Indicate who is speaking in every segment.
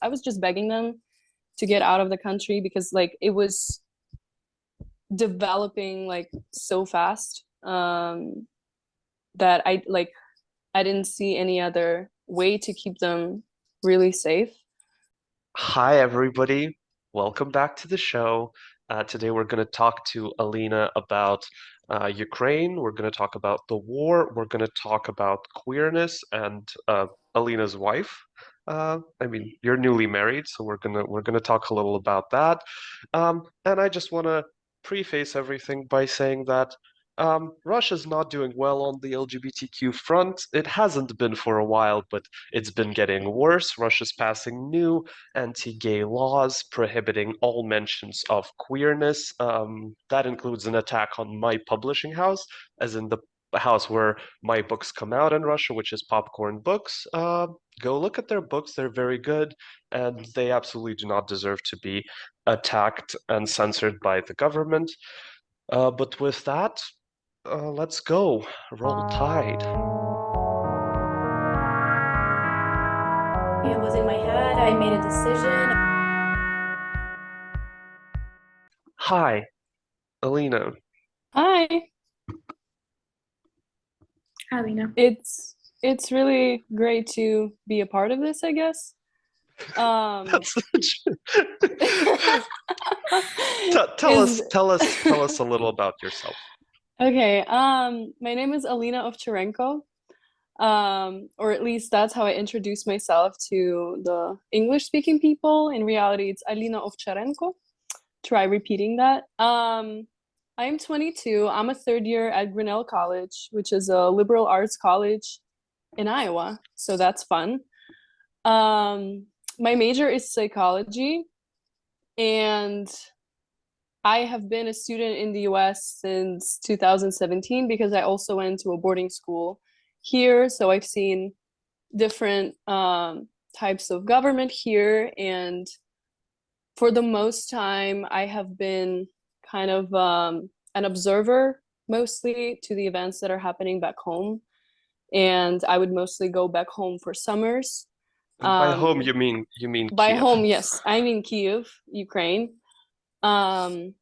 Speaker 1: was just begging them to get out of the country because like it was developing like so fast that I didn't see any other way to keep them really safe.
Speaker 2: Hi, everybody. Welcome back to the show. Today we're going to talk to Alina about Ukraine. We're going to talk about the war. We're going to talk about queerness and Alina's wife. I mean, you're newly married, so we're gonna talk a little about that. And I just want to preface everything by saying that Russia's not doing well on the LGBTQ front. It hasn't been for a while, but it's been getting worse. Russia's passing new anti-gay laws prohibiting all mentions of queerness. That includes an attack on my publishing house, as in the house where my books come out in Russia, which is Popcorn Books. Go look at their books; they're very good, and they absolutely do not deserve to be attacked and censored by the government. But with that, let's go. Roll Tide.
Speaker 3: It was in my head. I made a decision.
Speaker 2: Hi, Alina.
Speaker 1: Hi.
Speaker 3: Alina.
Speaker 1: It's really great to be a part of this, I guess.
Speaker 2: That's
Speaker 1: Is
Speaker 2: tell us a little about yourself.
Speaker 1: okay. My name is Alina Ovcharenko. Or at least that's how I introduce myself to the English-speaking people. In reality, it's Alina Ovcharenko. Try repeating that. I'm 22. I'm a third year at Grinnell College, which is a liberal arts college in Iowa. So that's fun. My major is psychology, and I have been a student in the US since 2017 because I also went to a boarding school here. So I've seen different types of government here. And for the most time, I have been kind of an observer mostly to the events that are happening back home. And I would mostly go back home for summers.
Speaker 2: And by home, you mean
Speaker 1: By
Speaker 2: Kyiv.
Speaker 1: home, yes, I'm in Kyiv, Ukraine. Um,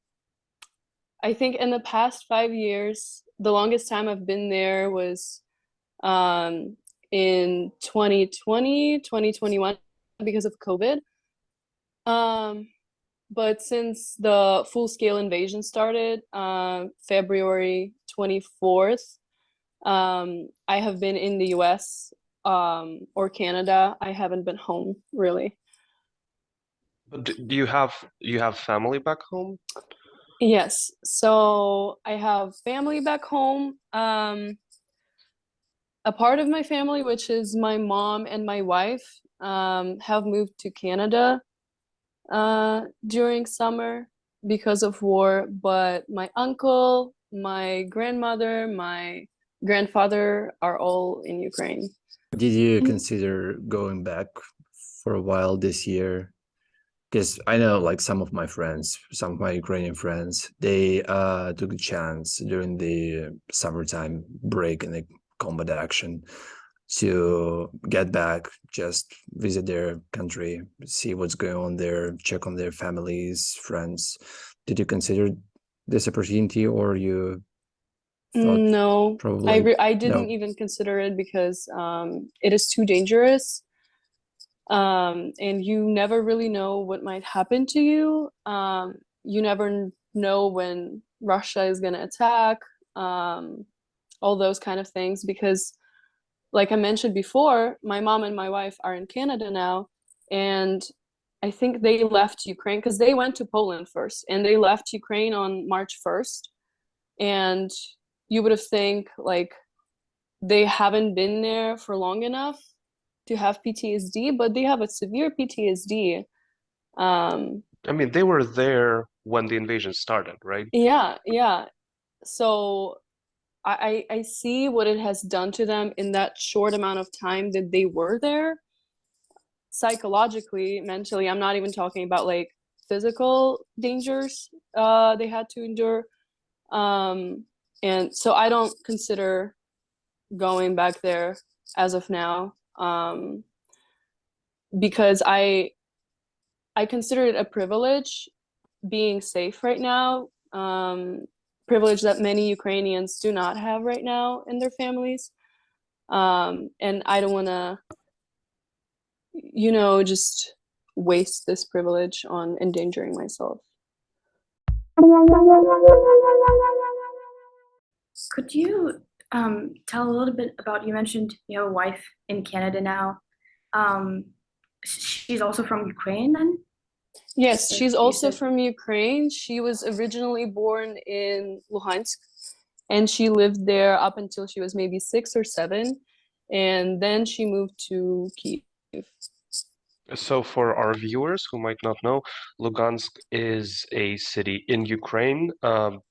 Speaker 1: I think in the past 5 years, the longest time I've been there was in 2020, 2021 because of COVID. But since the full-scale invasion started, February 24th, I have been in the US or Canada. I haven't been home really.
Speaker 2: But do you have family back home?
Speaker 1: Yes, so I have family back home. A part of my family, which is my mom and my wife, have moved to Canada during summer because of war. But my uncle, my grandmother, my grandfather are all in Ukraine.
Speaker 4: Did you consider going back for a while this year? Because I know like some of my friends, some of my Ukrainian friends, they took a chance during the summertime break in the combat action to get back, just visit their country, see what's going on there, check on their families, friends. Did you consider this opportunity, or you thought
Speaker 1: No,
Speaker 4: probably
Speaker 1: I didn't
Speaker 4: no?
Speaker 1: even consider it because it is too dangerous. And you never really know what might happen to you. You never know when Russia is going to attack, all those kind of things. Because, like I mentioned before, my mom and my wife are in Canada now, and I think they left Ukraine because they went to Poland first, and they left Ukraine on March 1st. And you would have think like they haven't been there for long enough to have PTSD, but they have a severe PTSD. Um,
Speaker 2: I mean, they were there when the invasion started, right?
Speaker 1: yeah, yeah. So I see what it has done to them in that short amount of time that they were there, psychologically, mentally. I'm not even talking about like physical dangers they had to endure. And so I don't consider going back there as of now. Because I consider it a privilege being safe right now. Privilege that many Ukrainians do not have right now in their families. And I don't want to, just waste this privilege on endangering myself.
Speaker 3: Could you tell a little bit about, you mentioned you have a wife in Canada now. She's also from Ukraine then?
Speaker 1: Yes,
Speaker 3: If
Speaker 1: she's
Speaker 3: you
Speaker 1: also
Speaker 3: said-
Speaker 1: from Ukraine. She was originally born in Luhansk, and she lived there up until she was maybe 6 or 7, and then she moved to Kyiv.
Speaker 2: So for our viewers who might not know, Lugansk is a city in Ukraine.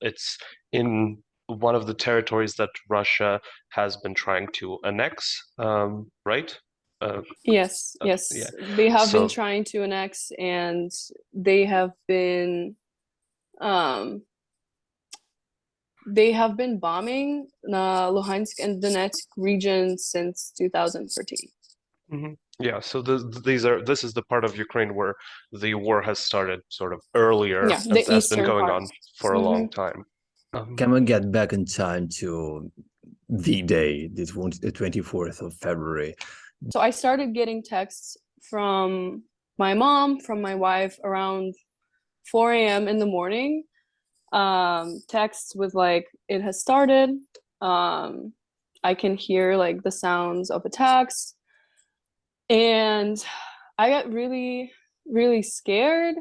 Speaker 2: It's in one of the territories that Russia has been trying to annex, right?
Speaker 1: Yes,
Speaker 2: Yeah.
Speaker 1: yes. They have been
Speaker 2: So
Speaker 1: trying to annex, and they have been bombing Luhansk and Donetsk region since 2014.
Speaker 2: mhm. Yeah, so this is the part of Ukraine where the war has started sort of earlier
Speaker 1: Yeah,
Speaker 2: and
Speaker 1: the
Speaker 2: has been
Speaker 1: eastern
Speaker 2: going
Speaker 1: part.
Speaker 2: on for a long time.
Speaker 4: Can we get back in time to the day, the 24th of February?
Speaker 1: So I started getting texts from my mom, from my wife around 4 a.m. in the morning. Texts with like, it has started. I can hear like the sounds of attacks. And I got really, really scared,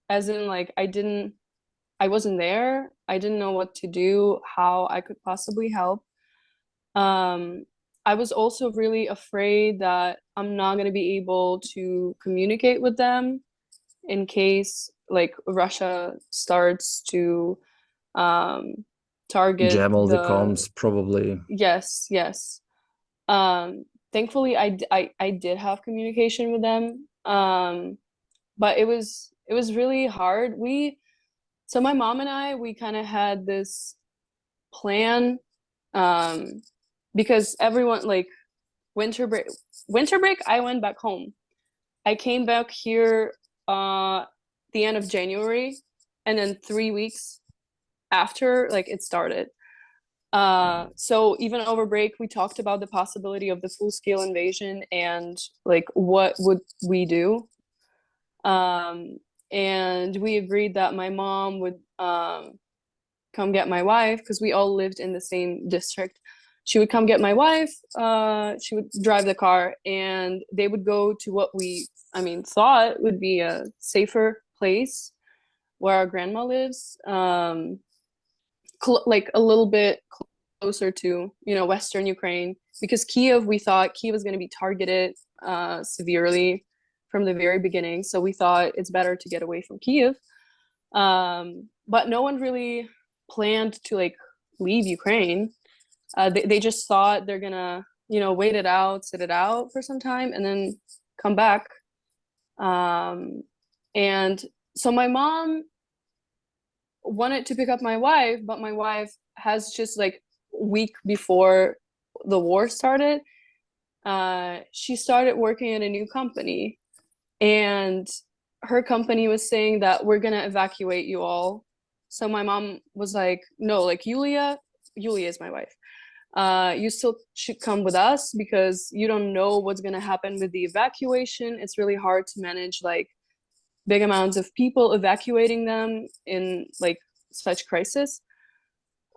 Speaker 1: as in like I wasn't there. I didn't know what to do, how I could possibly help. I was also really afraid that I'm not going to be able to communicate with them in case like Russia starts to target
Speaker 4: Jam all the
Speaker 1: the
Speaker 4: comms, probably.
Speaker 1: yes, yes. Thankfully I did have communication with them. But it was really hard. So my mom and we kind of had this plan, because everyone like winter break I went back home. I came back here the end of January, and then 3 weeks after like it started. So even over break we talked about the possibility of the full-scale invasion and like what would we do. And we agreed that my mom would come get my wife, because we all lived in the same district. She would come get my wife, she would drive the car, and they would go to what thought would be a safer place where our grandma lives, like a little bit closer to Western Ukraine, because we thought Kyiv was going to be targeted severely from the very beginning, so we thought it's better to get away from Kyiv. But no one really planned to like leave Ukraine. They just thought they're gonna wait it out, sit it out for some time, and then come back. And so my mom wanted to pick up my wife, but my wife has just like week before the war started, she started working at a new company, and her company was saying that we're gonna evacuate you all. So my mom was like, no, like Yulia is my wife, you still should come with us, because you don't know what's gonna happen with the evacuation. It's really hard to manage like big amounts of people, evacuating them in like such crisis.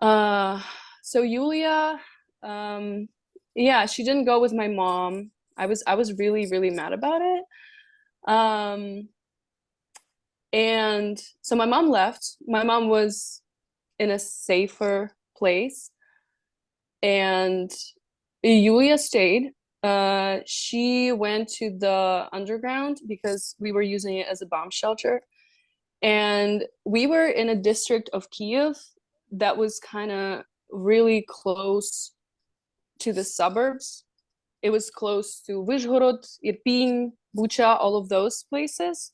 Speaker 1: So Yulia, yeah, she didn't go with my mom. I was really, really mad about it. And so my mom left. My mom was in a safer place, and Yulia stayed. She went to the underground because we were using it as a bomb shelter. And we were in a district of Kyiv that was kind of really close to the suburbs. It was close to Vyzhhorod, Irpin, Bucha, all of those places.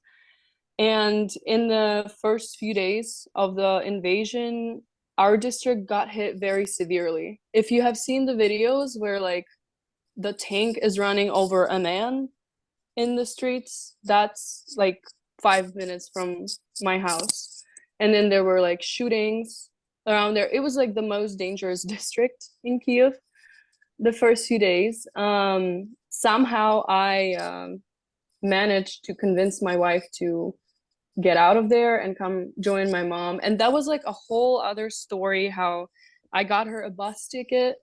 Speaker 1: And in the first few days of the invasion, our district got hit very severely. If you have seen the videos where like the tank is running over a man in the streets, that's like 5 minutes from my house. And then there were like shootings around there. It was like the most dangerous district in Kyiv the first few days. Somehow I managed to convince my wife to get out of there and come join my mom. And that was like a whole other story, how I got her a bus ticket,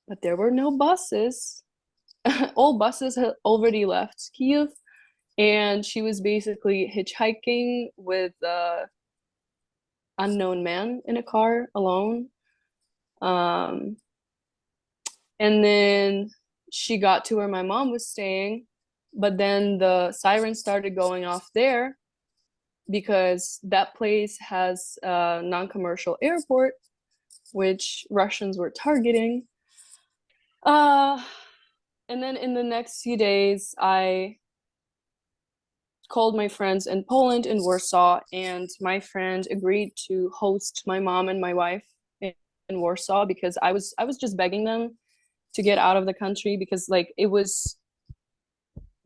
Speaker 1: but there were no buses. All buses had already left Kyiv, and she was basically hitchhiking with an unknown man in a car alone. And then she got to where my mom was staying, but then the sirens started going off there because that place has a non-commercial airport, which Russians were targeting. And then in the next few days, I called my friends in Poland, in Warsaw, and my friend agreed to host my mom and my wife in Warsaw, because I was just begging them to get out of the country, because like it was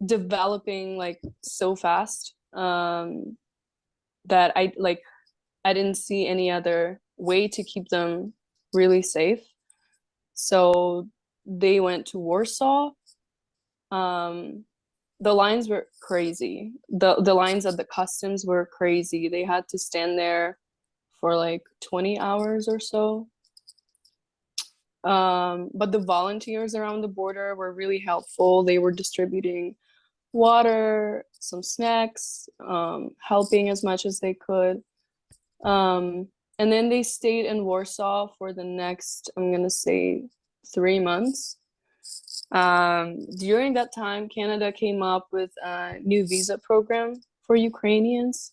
Speaker 1: developing like so fast, that I didn't see any other way to keep them really safe. So they went to Warsaw. The lines were crazy. The lines at the customs were crazy. They had to stand there for like 20 hours or so. But the volunteers around the border were really helpful. They were distributing water, some snacks, helping as much as they could. And then they stayed in Warsaw for the next, I'm gonna say, 3 months. During that time, Canada came up with a new visa program for Ukrainians.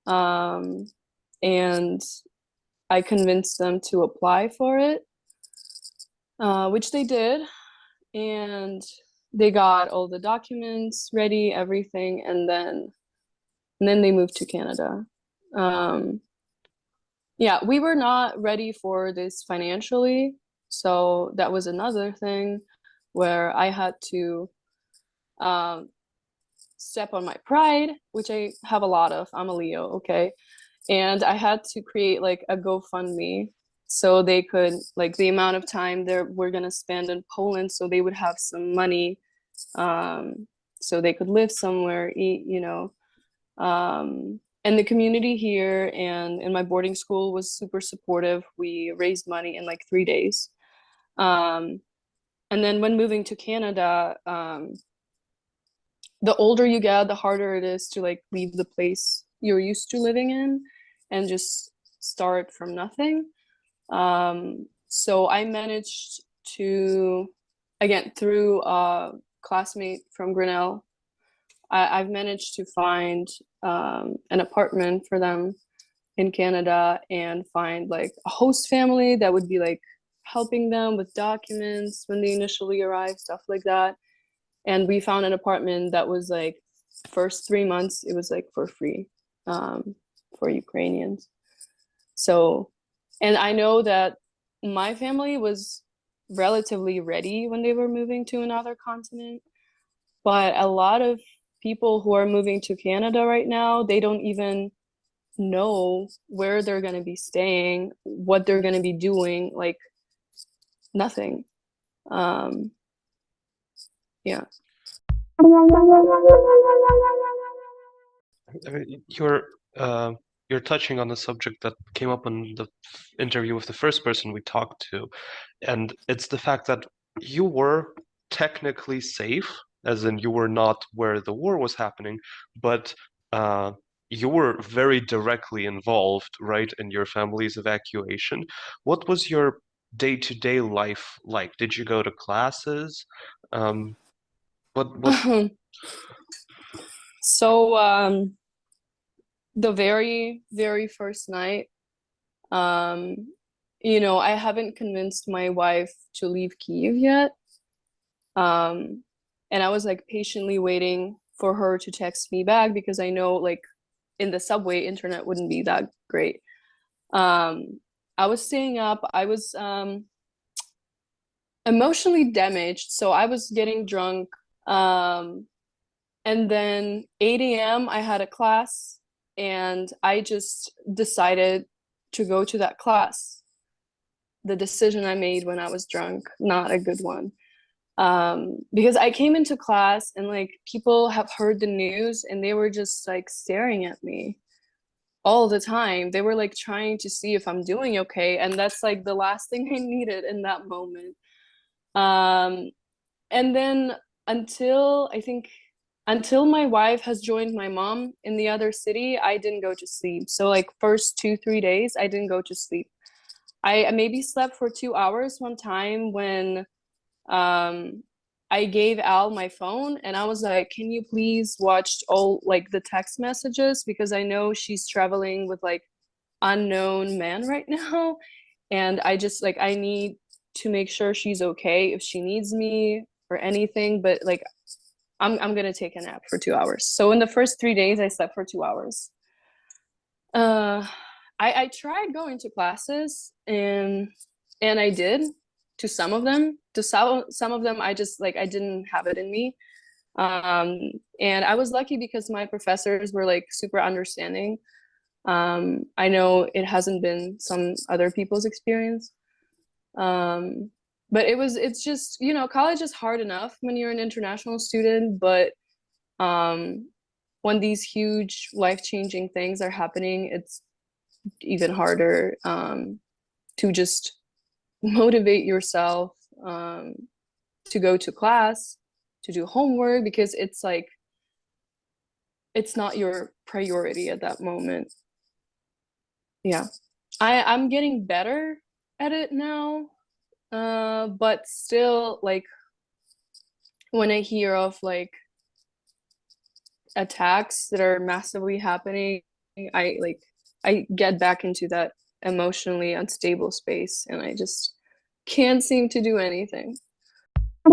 Speaker 1: And I convinced them to apply for it, which they did. And they got all the documents ready, everything, and then they moved to Canada. Yeah, we were not ready for this financially, so that was another thing where I had to step on my pride, which I have a lot of. I'm a Leo, okay? And I had to create like a GoFundMe so they could, like, the amount of time we're gonna spend in Poland, so they would have some money, so they could live somewhere, eat, you know. And the community here and in my boarding school was super supportive. We raised money in like 3 days. And then when moving to Canada, the older you get, the harder it is to like leave the place you're used to living in and just start from nothing. So I managed to, again, through a classmate from Grinnell, I've managed to find an apartment for them in Canada and find like a host family that would be like helping them with documents when they initially arrive, stuff like that. And we found an apartment that was like, first 3 months, it was like for free for Ukrainians. So, and I know that my family was relatively ready when they were moving to another continent, but a lot of people who are moving to Canada right now, they don't even know where they're going to be staying, what they're going to be doing, like nothing. Yeah.
Speaker 2: I mean, you're touching on the subject that came up in the interview with the first person we talked to, and it's the fact that you were technically safe, as in you were not where the war was happening, but you were very directly involved, right, in your family's evacuation. What was your day-to-day life like? Did you go to classes? What?
Speaker 1: So the very, very first night, you know, I haven't convinced my wife to leave Kyiv yet. And I was like patiently waiting for her to text me back because I know like in the subway, internet wouldn't be that great. I was staying up. I was emotionally damaged, so I was getting drunk. And then 8 a.m. I had a class, and I just decided to go to that class. The decision I made when I was drunk, not a good one. Because I came into class and like people have heard the news and they were just like staring at me all the time. They were like trying to see if I'm doing okay, and that's like the last thing I needed in that moment. And then until I think until my wife has joined my mom in the other city, I didn't go to sleep. So like first 2 3 days I didn't go to sleep. I maybe slept for 2 hours one time when um I gave Al my phone and I was like, can you please watch all like the text messages, because I know she's traveling with like unknown man right now, and I just like I need to make sure she's okay if she needs me or anything, but like I'm gonna take a nap for 2 hours. So in the first 3 days I slept for 2 hours. uh I tried going to classes, and I did, to some of them. To some of them I just like I didn't have it in me. And I was lucky because my professors were like super understanding. I know it hasn't been some other people's experience. um but it's just, you know, college is hard enough when you're an international student, but um when these huge life-changing things are happening, it's even harder to just motivate yourself, to go to class, to do homework, because it's like it's not your priority at that moment. Yeah, I'm getting better at it now, but still, like when I hear of like attacks that are massively happening, I get back into that emotionally unstable space, and I just can't seem to do anything.
Speaker 4: I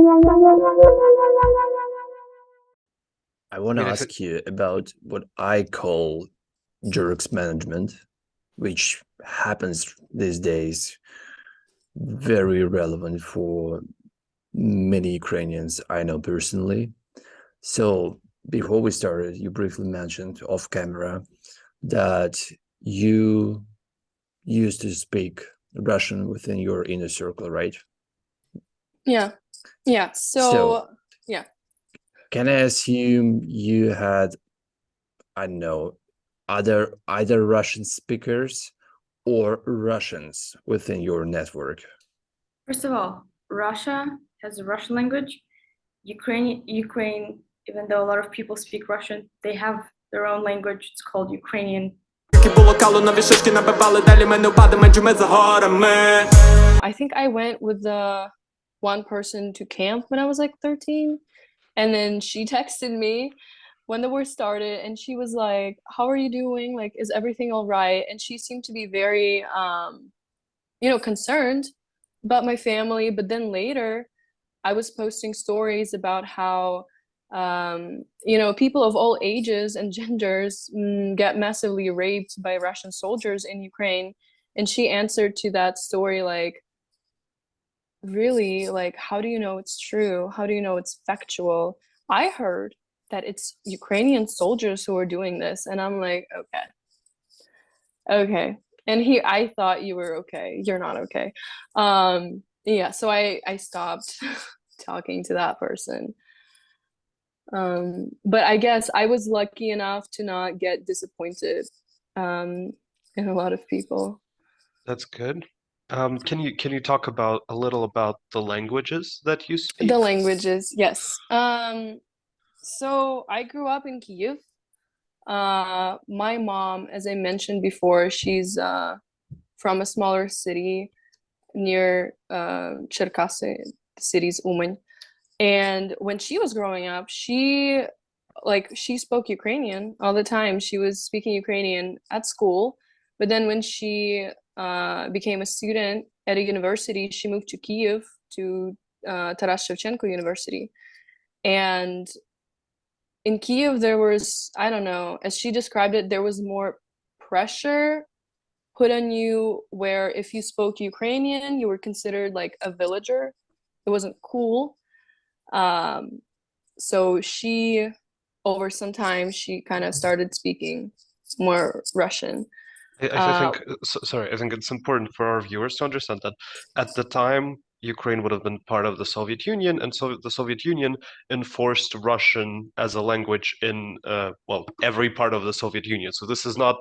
Speaker 4: want
Speaker 2: I
Speaker 4: to
Speaker 2: mean, if it,
Speaker 4: ask you about what I call jerks management, which happens these days, very relevant for many Ukrainians I know personally. So before we started, you briefly mentioned off camera that you used to speak Russian within your inner circle, right?
Speaker 1: Yeah. Yeah.
Speaker 4: So
Speaker 1: Yeah.
Speaker 4: can I assume you had, I don't know, either Russian speakers or Russians within your network?
Speaker 3: First of all, Russia has a Russian language. Ukraine, even though a lot of people speak Russian, they have their own language. It's called Ukrainian.
Speaker 1: I think I went with the one person to camp when I was like 13. And then she texted me when the war started, and she was like, how are you doing? Like, is everything all right? And she seemed to be very, you know, concerned about my family. But then later, I was posting stories about how, you know, people of all ages and genders get massively raped by Russian soldiers in Ukraine. And she answered to that story like, really? Like, how do you know it's true? How do you know it's factual? I heard that it's Ukrainian soldiers who are doing this. And I'm like, okay, okay. And I thought you were okay. You're not okay. Yeah, so I stopped talking to that person. But I guess I was lucky enough to not get disappointed in a lot of people.
Speaker 2: that's good. Can you talk about a little about the languages that you speak?
Speaker 1: The languages, yes. So I grew up in Kyiv. My mom, as I mentioned before, she's from a smaller city near Cherkasy, the city's Uman. And when she was growing up, she spoke Ukrainian all the time. She was speaking Ukrainian at school, but then when she became a student at a university, she moved to Kyiv, to Taras Shevchenko University. And in Kyiv, there was, I don't know, as she described it, there was more pressure put on you, where if you spoke Ukrainian, you were considered like a villager. It wasn't cool. So she over some time, she kind of started speaking more Russian.
Speaker 2: I think, sorry, I think it's important for our viewers to understand that at the time, Ukraine would have been part of the Soviet Union, and so the Soviet Union enforced Russian as a language in, well, every part of the Soviet Union. So this is not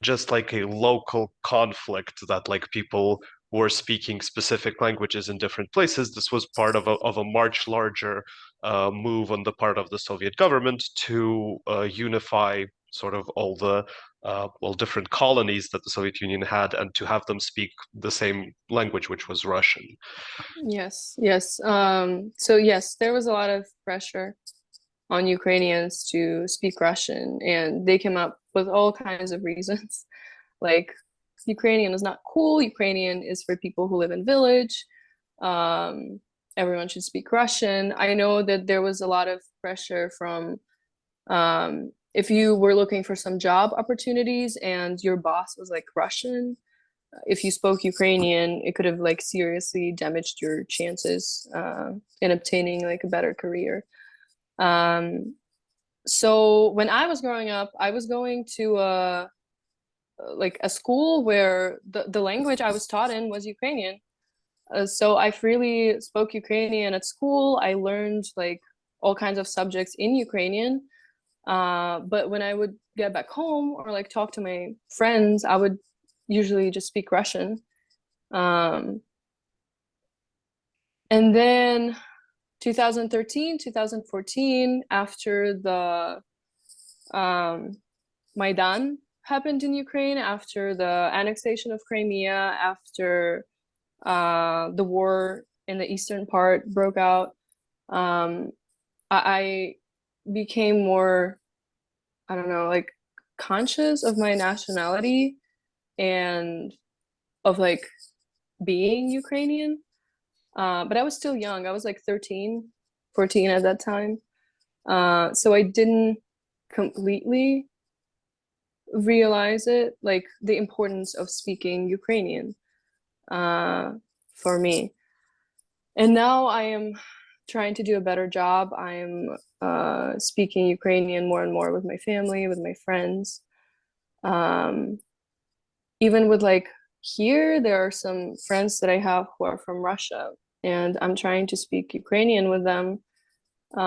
Speaker 2: just like a local conflict that like people were speaking specific languages in different places. This was part of a much larger move on the part of the Soviet government to unify sort of all the well, different colonies that the Soviet Union had, and to have them speak the same language, which was Russian.
Speaker 1: Yes, yes. So yes, there was a lot of pressure on Ukrainians to speak Russian, and they came up with all kinds of reasons. Like, Ukrainian is not cool, Ukrainian is for people who live in village, everyone should speak Russian. I know that there was a lot of pressure from if you were looking for some job opportunities and your boss was like Russian, if you spoke Ukrainian, it could have like seriously damaged your chances in obtaining like a better career. So when I was growing up, I was going to like a school where the language I was taught in was Ukrainian. So I freely spoke Ukrainian at school. I learned like all kinds of subjects in Ukrainian. But when I would get back home or like talk to my friends, I would usually just speak Russian. And then 2013, 2014, after the Maidan happened in Ukraine, after the annexation of Crimea, after the war in the eastern part broke out, I became more, I don't know, like conscious of my nationality and of like being Ukrainian. But I was still young. I was like 13, 14 at that time. So I didn't completely realize it, like the importance of speaking Ukrainian for me. And now I am trying to do a better job. I'm speaking Ukrainian more and more with my family, with my friends. Even with like here, there are some friends that I have who are from Russia, and I'm trying to speak Ukrainian with them.
Speaker 3: They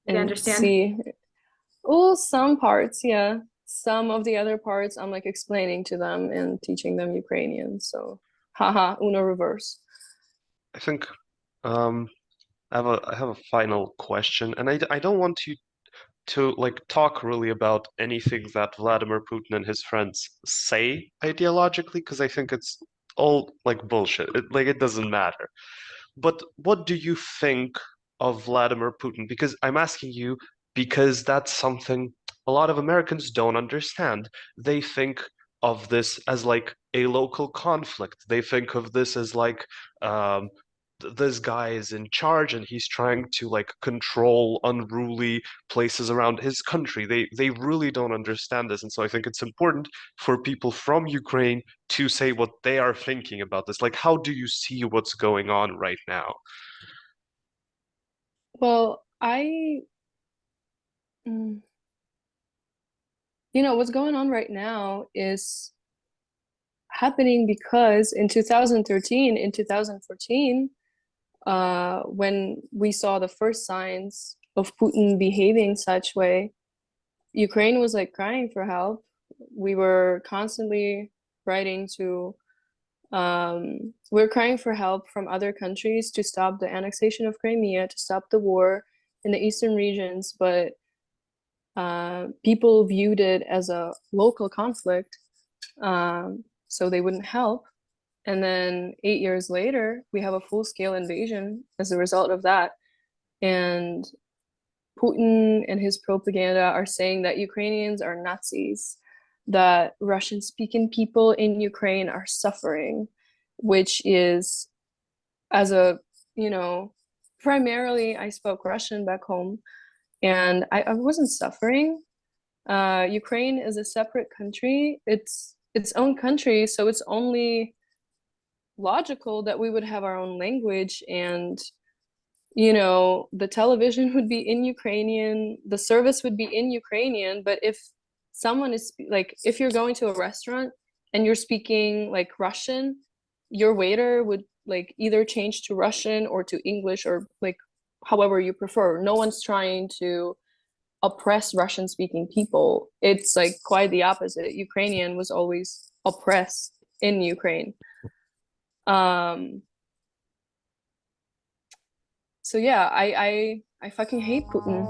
Speaker 1: And
Speaker 3: understand?
Speaker 1: see, oh, some parts, yeah. Some of the other parts, I'm like explaining to them and teaching them Ukrainian. So, haha, Uno reverse.
Speaker 2: I think I have a final question, and I don't want you to like talk really about anything that Vladimir Putin and his friends say ideologically, because I think it's all like bullshit. Like it doesn't matter. But what do you think of Vladimir Putin? Because I'm asking you because that's something a lot of Americans don't understand. They think of this as like a local conflict. They think of this as like this guy is in charge and he's trying to like control unruly places around his country. They really don't understand this, and so I think it's important for people from Ukraine to say what they are thinking about this. Like, how do you see what's going on right now?
Speaker 1: Well, you know, what's going on right now is happening because in 2013, in 2014, when we saw the first signs of Putin behaving such way, Ukraine was like crying for help. We were constantly writing to, we're crying for help from other countries to stop the annexation of Crimea, to stop the war in the eastern regions, but people viewed it as a local conflict, so they wouldn't help. And then 8 years later, we have a full-scale invasion as a result of that. And Putin and his propaganda are saying that Ukrainians are Nazis, that Russian-speaking people in Ukraine are suffering, which is, as a, you know, primarily I spoke Russian back home, and I wasn't suffering. Ukraine is a separate country. It's its own country, so it's only logical that we would have our own language and you know, the television would be in Ukrainian, the service would be in Ukrainian, but if someone is like, if you're going to a restaurant and you're speaking like Russian, your waiter would like either change to Russian or to English or like however you prefer. No one's trying to oppress Russian speaking people. It's like quite the opposite. Ukrainian was always oppressed in Ukraine. So yeah, I fucking hate Putin.